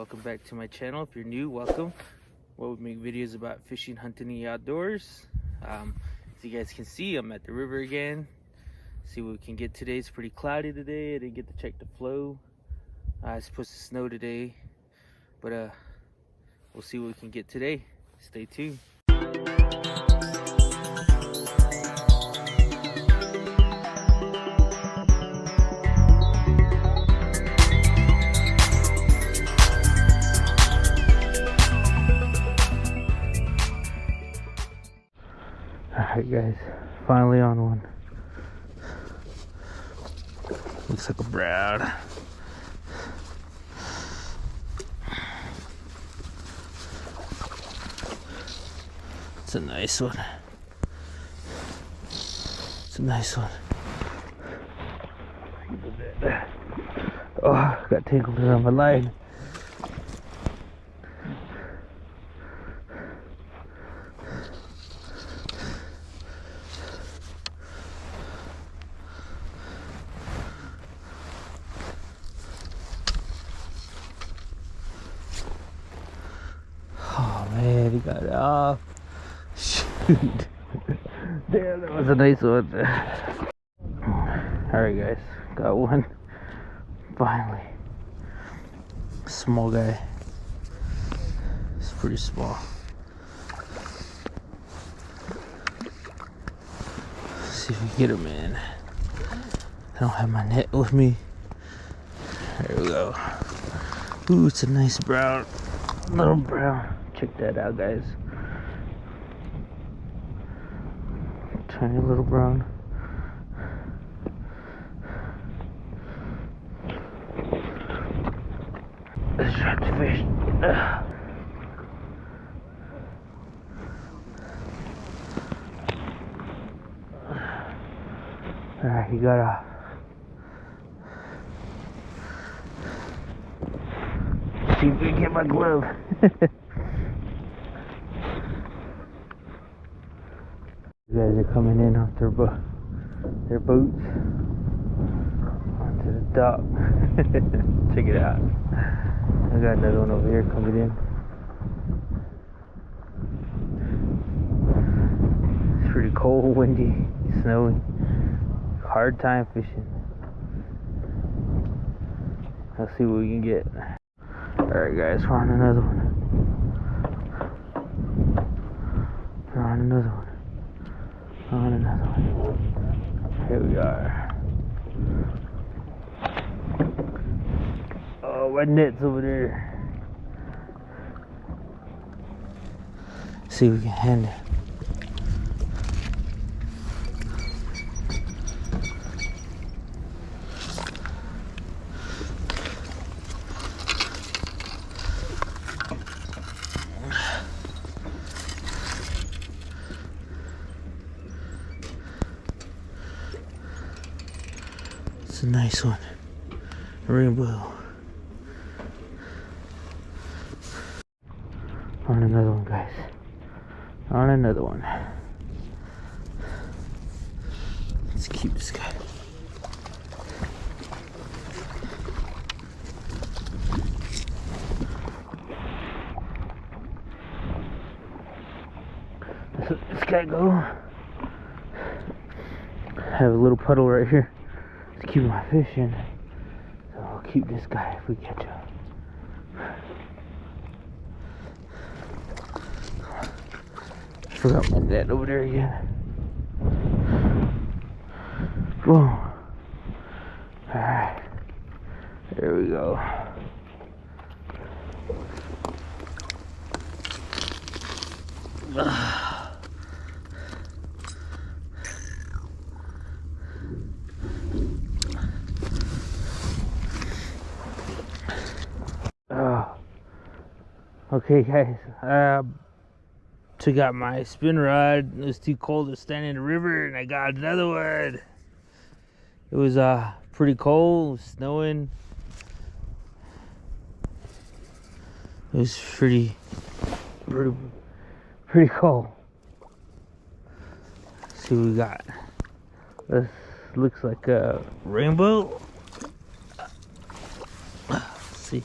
welcome back to my channel. If you're new, welcome. Well, we make videos about fishing, hunting, and the outdoors. As you guys can see, I'm at the river again. See what we can get today. It's pretty cloudy today. I didn't get to check the flow. It's supposed to snow today, but we'll see what we can get today. Stay tuned. Alright guys, finally on one. Looks like a brown. It's a nice one. It's a nice one. Oh, got tangled around my line. Oh man, he got it off. Shoot. Damn, that was a nice one. Alright guys, got one. Finally. Small guy. It's pretty small. Let's see if we can get him in. I don't have my net with me. There we go. Ooh, it's a nice brown. Little brown. Check that out, guys. Tiny little brown. Let's try to fish. Alright, he got off. See if we can get my glove. You guys are coming in off their boats onto the dock. Check it out. I got another one over here coming in. It's pretty cold, windy, snowy. Hard time fishing. Let's see what we can get. Alright guys, we're on another one. We're on another one. On another one. Here we are. Oh, my net's over there. See if we can hand it. It's a nice one. Rainbow. On another one, guys. On another one. Let's keep this guy. Let's let this guy go. I have a little puddle right here to keep my fish in. So I'll keep this guy if we catch him. Forgot my net over there again. Boom. Alright. There we go. Okay guys, took out my spin rod. It was too cold to stand in the river, and I got another one. It was pretty cold, it was snowing. It was pretty cold. Let's see what we got. This looks like a rainbow. Let's see.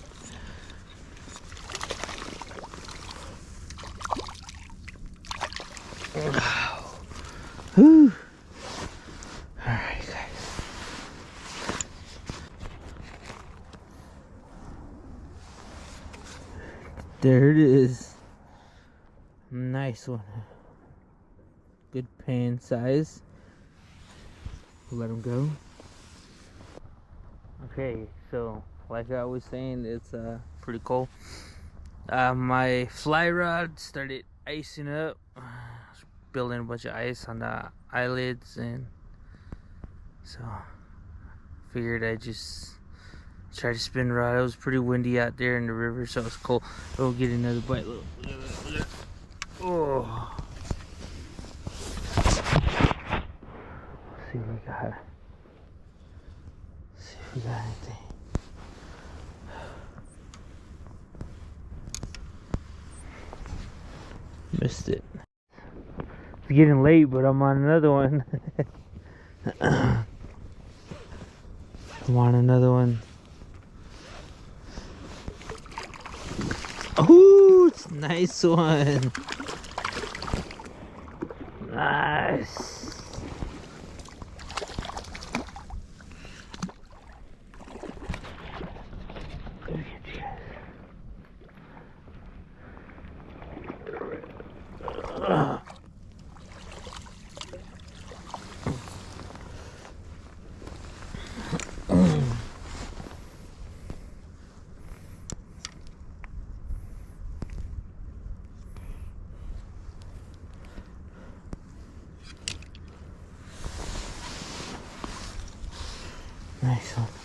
Whew. Alright, guys. There it is. Nice one. Good pan size. Let him go. Okay, so like I was saying, it's pretty cold. My fly rod started icing up. Building a bunch of ice on the eyelids, and so figured I'd just try to spin the rod. It was pretty windy out there in the river, so it was cold. We'll get another bite. Look. Oh. Let's see what we got. Let's see if we got anything. Missed it. It's getting late, but I'm on another one. I'm on another one. Oh, it's a nice one. Nice. Look at you guys. Nice one.